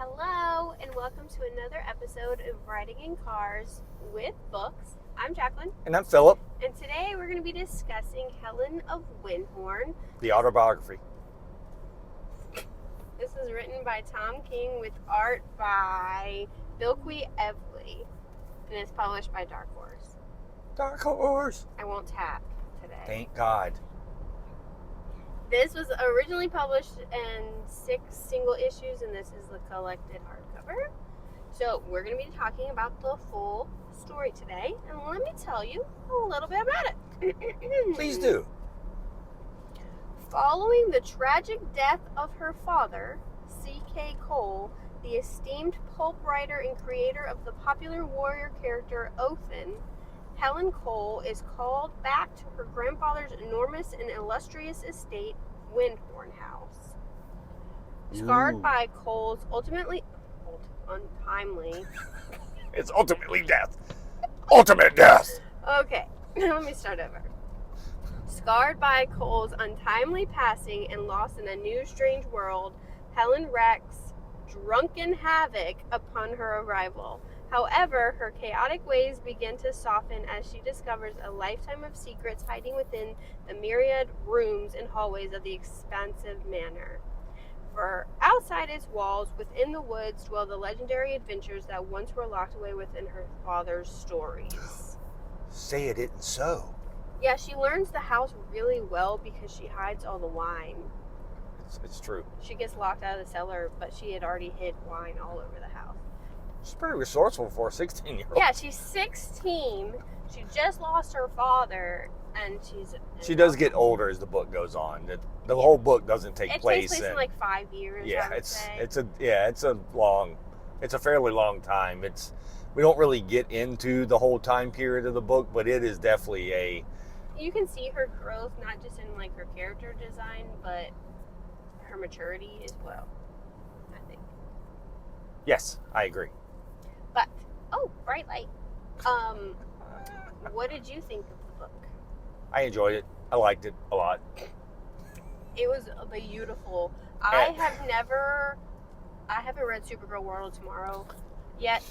Hello, and welcome to another episode of Riding in Cars with Books. I'm Jaclyn. And I'm Phillip. And today we're going to be discussing Helen of Wyndhorn. The autobiography. This was written by Tom King with art by Bilquis, and it's published by Dark Horse. Dark Horse! I won't tap today. Thank God. This was originally published in 6 single issues, and this is the collected hardcover. So we're going to be talking about the full story today, and let me tell you a little bit about it. Please do. Following the tragic death of her father, C.K. Cole, the esteemed pulp writer and creator of the popular warrior character Othan, Helen Cole is called back to her grandfather's enormous and illustrious estate, Wyndhorn House. Scarred by Cole's untimely. It's ultimately death. Ultimate death. Okay, let me start over. Scarred by Cole's untimely passing and lost in a new, strange world, Helen wreaks drunken havoc upon her arrival. However, her chaotic ways begin to soften as she discovers a lifetime of secrets hiding within the myriad rooms and hallways of the expansive manor. For outside its walls, within the woods, dwell the legendary adventures that once were locked away within her father's stories. Say it isn't so. Yeah, she learns the house really well because she hides all the wine. It's true. She gets locked out of the cellar, but she had already hid wine all over the house. She's pretty resourceful for a 16-year-old. Yeah, she's 16. She just lost her father, and She does get older as the book goes on. The whole book doesn't take place. It takes place in like 5 years. Yeah, I would say. it's a fairly long time. We don't really get into the whole time period of the book, but it is definitely You can see her growth, not just in like her character design, but her maturity as well, I think. Yes, I agree. But bright light. What did you think of the book? I enjoyed it. I liked it a lot. It was beautiful. I haven't read Supergirl World of Tomorrow yet,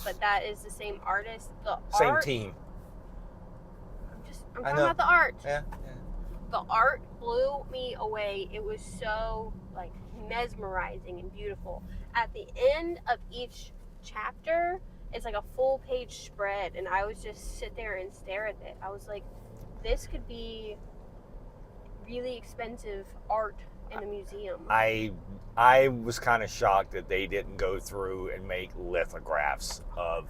but that is the same artist. Same team. I'm talking about the art. Yeah. The art blew me away. It was so like mesmerizing and beautiful. At the end of each chapter, it's like a full page spread, and I would just sit there and stare at it. I was like, this could be really expensive art in a museum. I was kind of shocked that they didn't go through and make lithographs of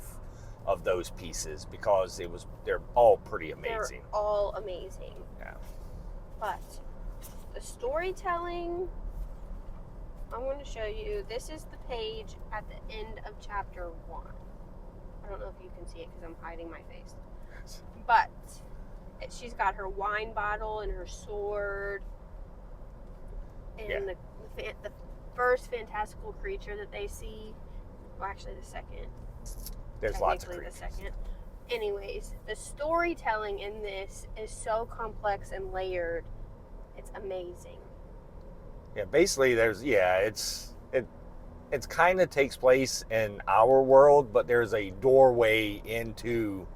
those pieces because they're all pretty amazing. They're all amazing. Yeah. But the storytelling, I'm going to show you. This is the page at the end of chapter 1. I don't know if you can see it because I'm hiding my face. But she's got her wine bottle and her sword. And the first fantastical creature that they see. Well, actually, the second. There's lots of creatures. The second. Anyways, the storytelling in this is so complex and layered. It's amazing. Yeah, basically it kind of takes place in our world, but there's a doorway into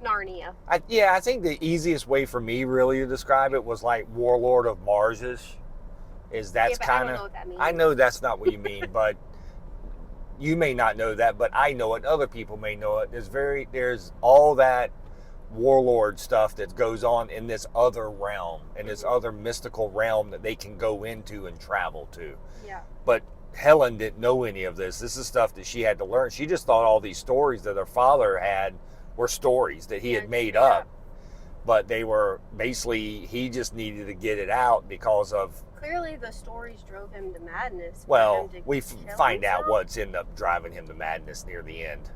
Narnia. I think the easiest way for me really to describe it was like Warlord of Mars-ish. That's kind of, I know that's not what you mean, but you may not know that, but I know it. Other people may know it. There's all that warlord stuff that goes on in this other realm, in this other mystical realm that they can go into and travel to. Yeah. But Helen didn't know any of this. This is stuff that she had to learn. She just thought all these stories that her father had were stories that he had made up. But they were basically, he just needed to get it out because of... Clearly the stories drove him to madness. Well, we find out what's ended up driving him to madness near the end.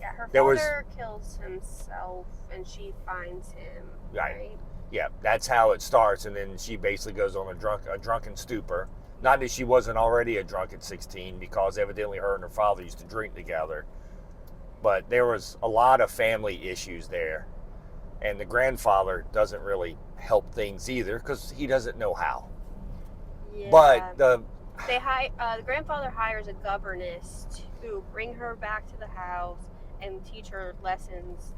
Yeah, her father kills himself and she finds him, right? Yeah, that's how it starts, and then she basically goes on a drunken stupor. Not that she wasn't already a drunk at 16, because evidently her and her father used to drink together. But there was a lot of family issues there. And the grandfather doesn't really help things either because he doesn't know how. Yeah. But The grandfather hires a governess to bring her back to the house and teach her lessons,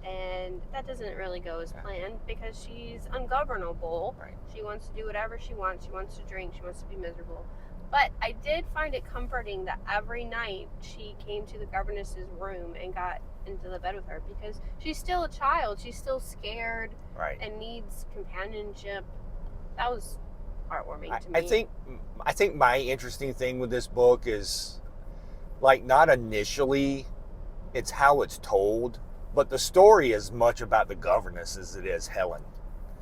and that doesn't really go as planned because she's ungovernable. Right. She wants to do whatever she wants. She wants to drink. She wants to be miserable. But I did find it comforting that every night she came to the governess's room and got into the bed with her, because she's still a child. She's still scared, right, and needs companionship. That was heartwarming to me. I think my interesting thing with this book is, like, not initially it's how it's told, but the story is much about the governess as it is Helen.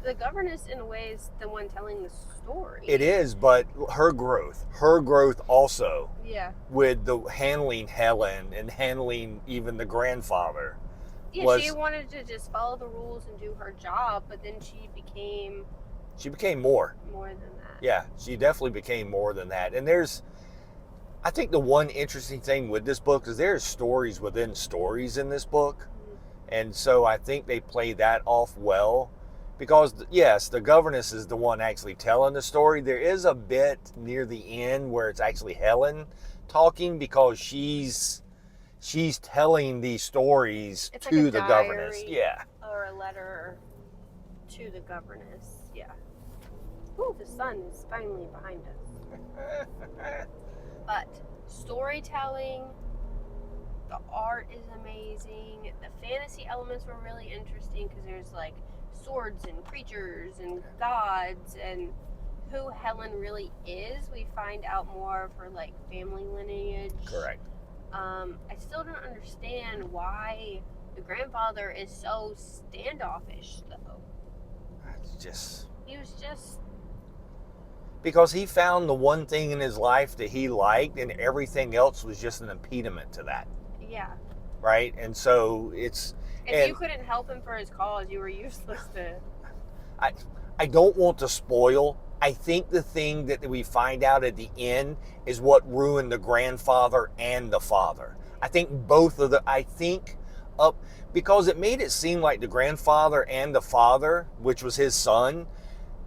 The governess, in a way, is the one telling the story. It is, but her growth also. Yeah. With the handling Helen and handling even the grandfather. Yeah, she wanted to just follow the rules and do her job, but then she became more. More than that. Yeah, she definitely became more than that. And I think the one interesting thing with this book is there's stories within stories in this book. Mm-hmm. And so I think they play that off well. Because, yes, the governess is the one actually telling the story. There is a bit near the end where it's actually Helen talking, because she's telling these stories to the governess. Yeah. Or a letter to the governess. Yeah. Ooh, the sun is finally behind us. But storytelling, the art is amazing. The fantasy elements were really interesting because there's like swords and creatures and gods, and who Helen really is. We find out more of her like family lineage. Correct. I still don't understand why the grandfather is so standoffish, though. He was just because he found the one thing in his life that he liked, and everything else was just an impediment to that. Yeah. Right, and so it's. If you couldn't help him for his cause, you were useless to. I don't want to spoil. I think the thing that we find out at the end is what ruined the grandfather and the father. I think because it made it seem like the grandfather and the father, which was his son,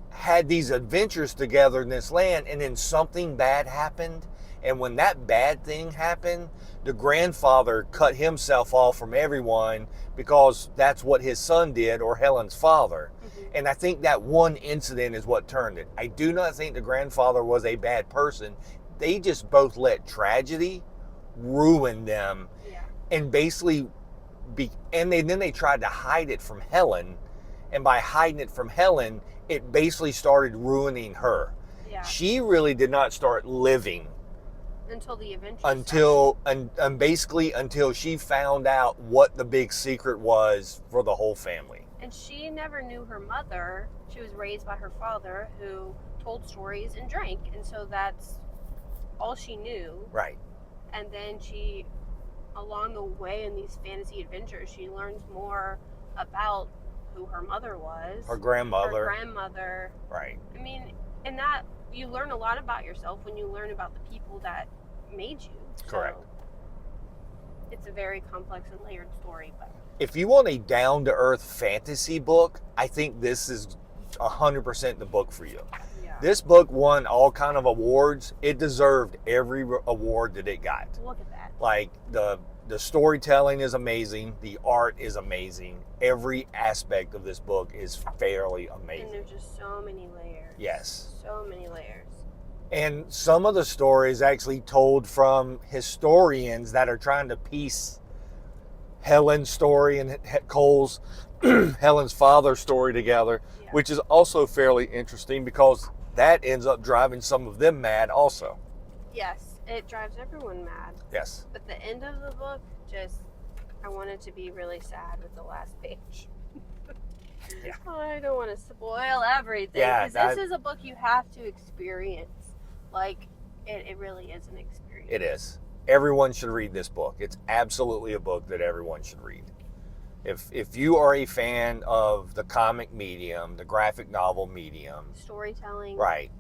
had these adventures together in this land, and then something bad happened. And when that bad thing happened, the grandfather cut himself off from everyone because that's what his son did, or Helen's father. Mm-hmm. And I think that one incident is what turned it. I do not think the grandfather was a bad person. They just both let tragedy ruin them. Yeah. And basically, then they tried to hide it from Helen. And by hiding it from Helen, it basically started ruining her. Yeah. She really did not start living until the adventure until she found out what the big secret was for the whole family. And she never knew her mother. She was raised by her father, who told stories and drank, and so that's all she knew. Right. And then she, along the way in these fantasy adventures, she learns more about who her mother was. Her grandmother. Right. I mean, and that you learn a lot about yourself when you learn about the people that made you. Correct. So it's a very complex and layered story. But if you want a down-to-earth fantasy book, I think this is 100% the book for you. Yeah. This book won all kind of awards. It deserved every award that it got. Look at that. Like the storytelling is amazing. The art is amazing. Every aspect of this book is fairly amazing. And there's just so many layers. Yes. So many layers. And some of the stories actually told from historians that are trying to piece Helen's story and Cole's Helen's father's story together, yeah. Which is also fairly interesting because that ends up driving some of them mad also. Yes, it drives everyone mad. Yes. But the end of the book, I wanted to be really sad with the last page. Yeah. I don't want to spoil everything. Yeah, because this is a book you have to experience. Like, it really is an experience. It is. Everyone should read this book. It's absolutely a book that everyone should read. If you are a fan of the comic medium, the graphic novel medium, storytelling, right,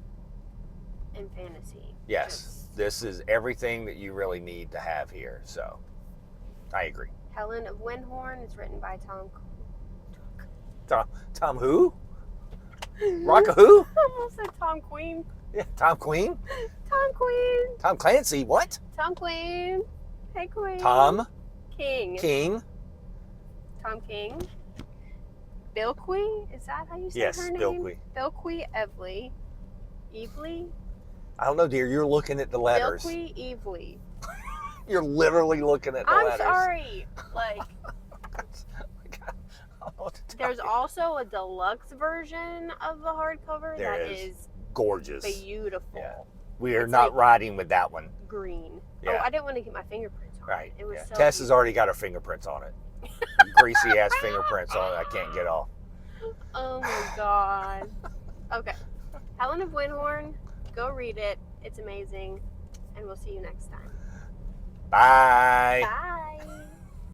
and fantasy. Yes, this is everything that you really need to have here. So, I agree. Helen of Wyndhorn is written by Tom who? Rock who? I almost said Tom Queen. Yeah, Tom Queen. Queen. Tom Clancy, what? Tom Queen. Hey, Queen. Tom King. King. Tom King. Bilquis? Is that how you say Yes, her name? Bilquis. Bilquis Evely. Evely? I don't know, dear. You're looking at the letters. Bilquis Evely. You're literally looking at the letters. I'm sorry. Like, there's also a deluxe version of the hardcover that is gorgeous. Beautiful. Yeah. We are not riding with that one. Green. Yeah. Oh, I didn't want to get my fingerprints on Right. it. It was so Tess has beautiful. already got her fingerprints on it. Greasy ass fingerprints on it. I can't get off. Oh my god. Okay. Helen of Wyndhorn. Go read it. It's amazing. And we'll see you next time. Bye. Bye.